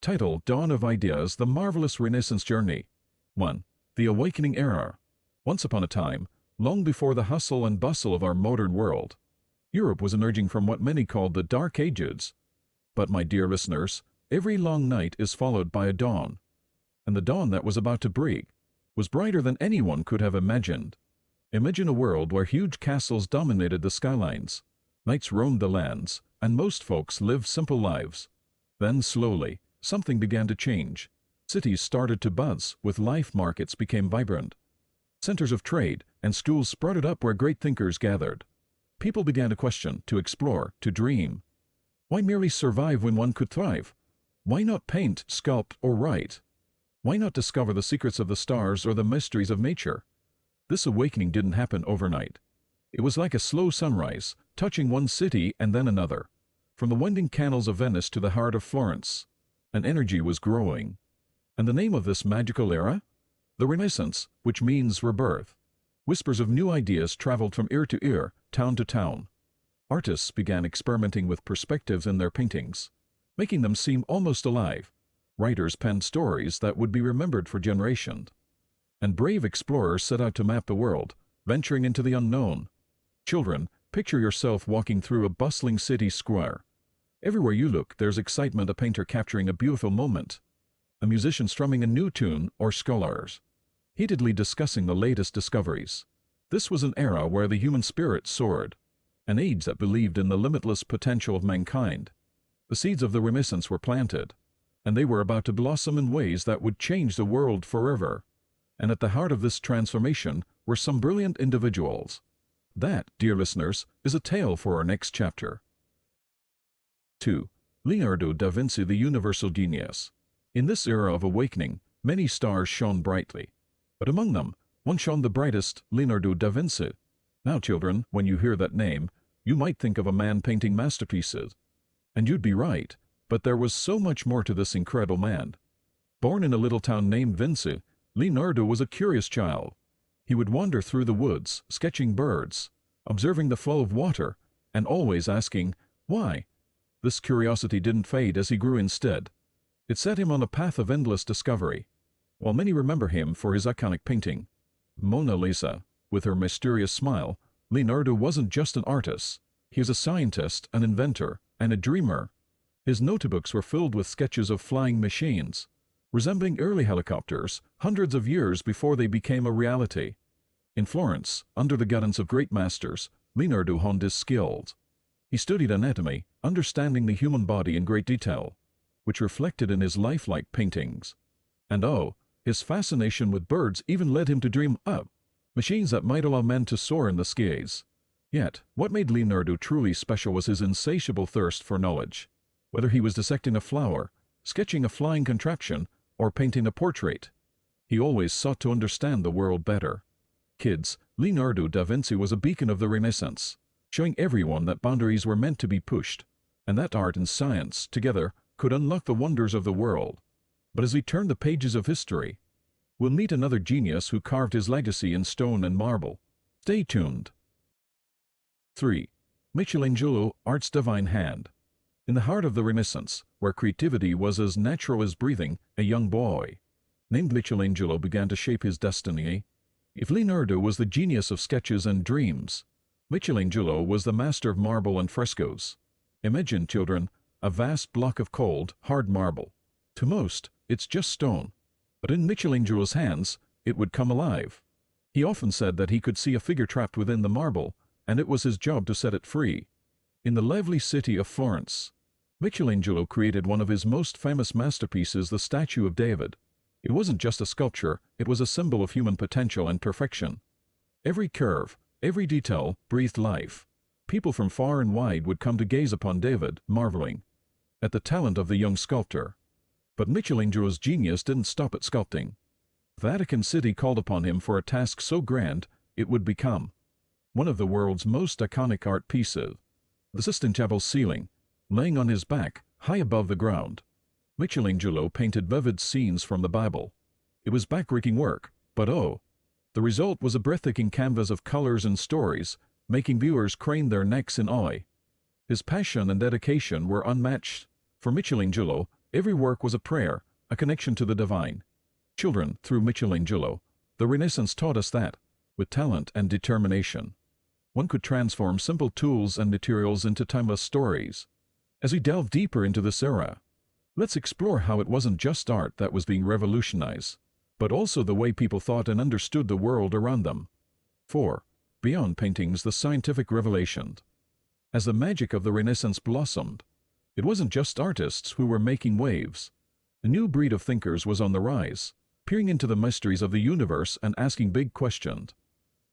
Title: Dawn of Ideas, The Marvelous Renaissance Journey. 1. The Awakening Era. Once upon a time, long before the hustle and bustle of our modern world, Europe was emerging from what many called the Dark Ages. But, my dear listeners, every long night is followed by a dawn. And the dawn that was about to break was brighter than anyone could have imagined. Imagine a world where huge castles dominated the skylines, knights roamed the lands, and most folks lived simple lives. Then, slowly, something began to change. Cities started to buzz, with life. Markets became vibrant. Centers of trade and schools sprouted up where great thinkers gathered. People began to question, to explore, to dream. Why merely survive when one could thrive? Why not paint, sculpt, or write? Why not discover the secrets of the stars or the mysteries of nature? This awakening didn't happen overnight. It was like a slow sunrise, touching one city and then another. From the winding canals of Venice to the heart of Florence, an energy was growing. And the name of this magical era? The Renaissance, which means rebirth. Whispers of new ideas traveled from ear to ear, town to town. Artists began experimenting with perspectives in their paintings, making them seem almost alive. Writers penned stories that would be remembered for generations. And brave explorers set out to map the world, venturing into the unknown. Children, picture yourself walking through a bustling city square. Everywhere you look, there's excitement, a painter capturing a beautiful moment, a musician strumming a new tune, or scholars heatedly discussing the latest discoveries. This was an era where the human spirit soared, an age that believed in the limitless potential of mankind. The seeds of the Renaissance were planted, and they were about to blossom in ways that would change the world forever. And at the heart of this transformation were some brilliant individuals. That, dear listeners, is a tale for our next chapter. 2. Leonardo da Vinci, the universal genius. In this era of awakening, many stars shone brightly. But among them, one shone the brightest, Leonardo da Vinci. Now, children, when you hear that name, you might think of a man painting masterpieces. And you'd be right, but there was so much more to this incredible man. Born in a little town named Vinci, Leonardo was a curious child. He would wander through the woods, sketching birds, observing the flow of water, and always asking, why? This curiosity didn't fade as he grew. Instead, it set him on a path of endless discovery. While many remember him for his iconic painting, Mona Lisa, with her mysterious smile, Leonardo wasn't just an artist. He was a scientist, an inventor, and a dreamer. His notebooks were filled with sketches of flying machines, resembling early helicopters, hundreds of years before they became a reality. In Florence, under the guidance of great masters, Leonardo honed his skills. He studied anatomy, understanding the human body in great detail, which reflected in his lifelike paintings. And his fascination with birds even led him to dream up machines that might allow men to soar in the skies. Yet, what made Leonardo truly special was his insatiable thirst for knowledge. Whether he was dissecting a flower, sketching a flying contraption, or painting a portrait, he always sought to understand the world better. Kids, Leonardo da Vinci was a beacon of the Renaissance, showing everyone that boundaries were meant to be pushed, and that art and science, together, could unlock the wonders of the world. But as we turn the pages of history, we'll meet another genius who carved his legacy in stone and marble. Stay tuned. 3. Michelangelo, art's divine hand. In the heart of the Renaissance, where creativity was as natural as breathing, a young boy named Michelangelo began to shape his destiny. If Leonardo was the genius of sketches and dreams, Michelangelo was the master of marble and frescoes. Imagine, children, a vast block of cold, hard marble. To most, it's just stone. But in Michelangelo's hands, it would come alive. He often said that he could see a figure trapped within the marble, and it was his job to set it free. In the lively city of Florence, Michelangelo created one of his most famous masterpieces, the statue of David. It wasn't just a sculpture, it was a symbol of human potential and perfection. Every curve, every detail breathed life. People from far and wide would come to gaze upon David, marveling at the talent of the young sculptor. But Michelangelo's genius didn't stop at sculpting. Vatican City called upon him for a task so grand, it would become one of the world's most iconic art pieces. The Sistine Chapel ceiling, laying on his back, high above the ground, Michelangelo painted vivid scenes from the Bible. It was backbreaking work, but the result was a breathtaking canvas of colors and stories, making viewers crane their necks in awe. His passion and dedication were unmatched. For Michelangelo, Every work was a prayer, a connection to the divine. Children, through Michelangelo, the Renaissance taught us that, with talent and determination, one could transform simple tools and materials into timeless stories. As we delve deeper into this era, let's explore how it wasn't just art that was being revolutionized, but also the way people thought and understood the world around them. 4. Beyond paintings, the scientific revelation. As the magic of the Renaissance blossomed, it wasn't just artists who were making waves. A new breed of thinkers was on the rise, peering into the mysteries of the universe and asking big questions.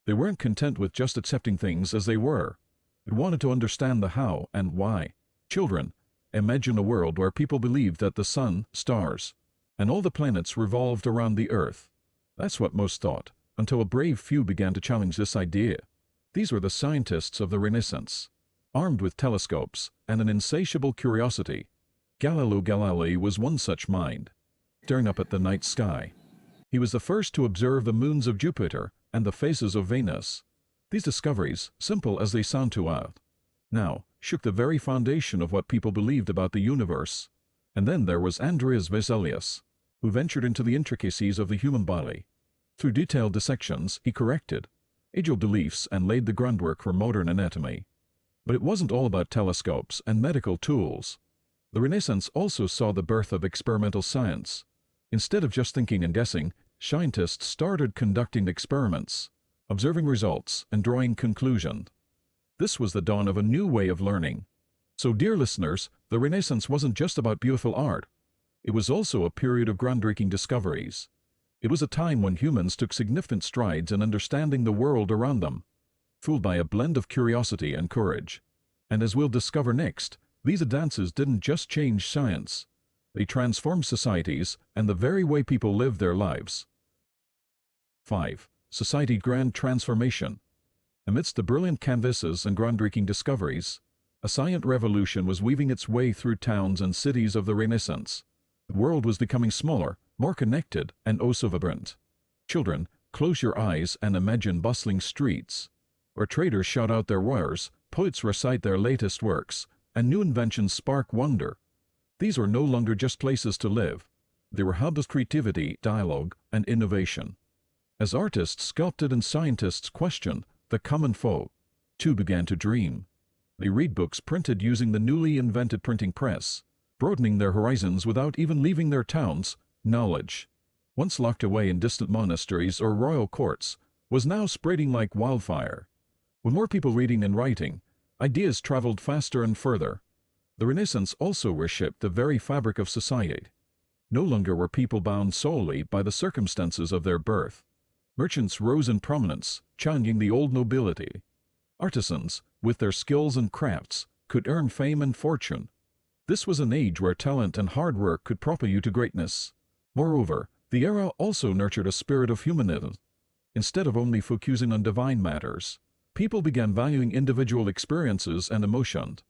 They weren't content with just accepting things as they were. They wanted to understand the how and why. Children, imagine a world where people believed that the sun, stars, and all the planets revolved around the earth. That's what most thought, until a brave few began to challenge this idea. These were the scientists of the Renaissance. Armed with telescopes and an insatiable curiosity, Galileo Galilei was one such mind. Staring up at the night sky, he was the first to observe the moons of Jupiter and the phases of Venus. These discoveries, simple as they sound to us, now shook the very foundation of what people believed about the universe. And then there was Andreas Vesalius, who ventured into the intricacies of the human body. Through detailed dissections, he corrected age-old beliefs and laid the groundwork for modern anatomy. But it wasn't all about telescopes and medical tools. The Renaissance also saw the birth of experimental science. Instead of just thinking and guessing, scientists started conducting experiments, observing results, and drawing conclusions. This was the dawn of a new way of learning. So, dear listeners, the Renaissance wasn't just about beautiful art. It was also a period of groundbreaking discoveries. It was a time when humans took significant strides in understanding the world around them, fueled by a blend of curiosity and courage. And as we'll discover next, these advances didn't just change science. They transformed societies and the very way people lived their lives. 5. Society Grand Transformation. Amidst the brilliant canvases and groundbreaking discoveries, a science revolution was weaving its way through towns and cities of the Renaissance. The world was becoming smaller, more connected, and oh so vibrant. Children, close your eyes and imagine bustling streets, where traders shout out their wares, poets recite their latest works, and new inventions spark wonder. These were no longer just places to live. They were hubs of creativity, dialogue, and innovation. As artists sculpted and scientists questioned the common folk, too began to dream. They read books printed using the newly invented printing press, broadening their horizons without even leaving their towns. Knowledge, once locked away in distant monasteries or royal courts, was now spreading like wildfire. With more people reading and writing, ideas traveled faster and further. The Renaissance also reshaped the very fabric of society. No longer were people bound solely by the circumstances of their birth. Merchants rose in prominence, challenging the old nobility. Artisans, with their skills and crafts, could earn fame and fortune. This was an age where talent and hard work could propel you to greatness. Moreover, the era also nurtured a spirit of humanism. Instead of only focusing on divine matters, people began valuing individual experiences and emotions.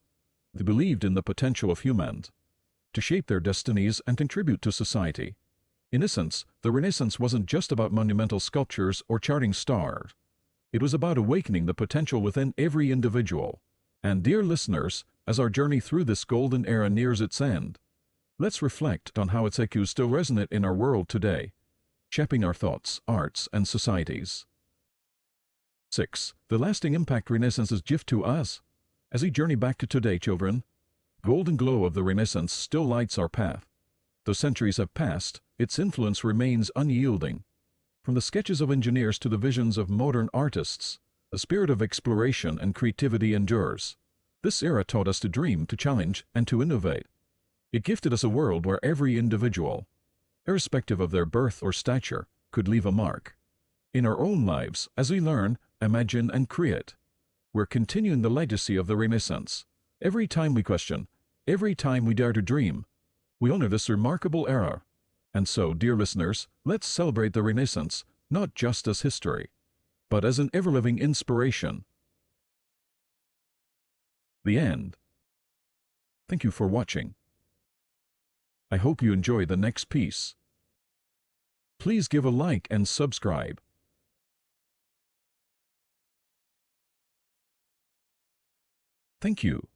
They believed in the potential of humans to shape their destinies and contribute to society. In essence, the Renaissance wasn't just about monumental sculptures or charting stars. It was about awakening the potential within every individual. And dear listeners, as our journey through this golden era nears its end, let's reflect on how its echoes still resonate in our world today, shaping our thoughts, arts, and societies. 6. The lasting impact Renaissance's gift to us. As we journey back to today, children, the golden glow of the Renaissance still lights our path. Though centuries have passed, its influence remains unyielding. From the sketches of engineers to the visions of modern artists, the spirit of exploration and creativity endures. This era taught us to dream, to challenge, and to innovate. It gifted us a world where every individual, irrespective of their birth or stature, could leave a mark. In our own lives, as we learn, imagine, and create, we're continuing the legacy of the Renaissance. Every time we question, every time we dare to dream, we honor this remarkable era. And so, dear listeners, let's celebrate the Renaissance, not just as history, but as an ever-living inspiration. The end. Thank you for watching. I hope you enjoy the next piece. Please give a like and subscribe. Thank you.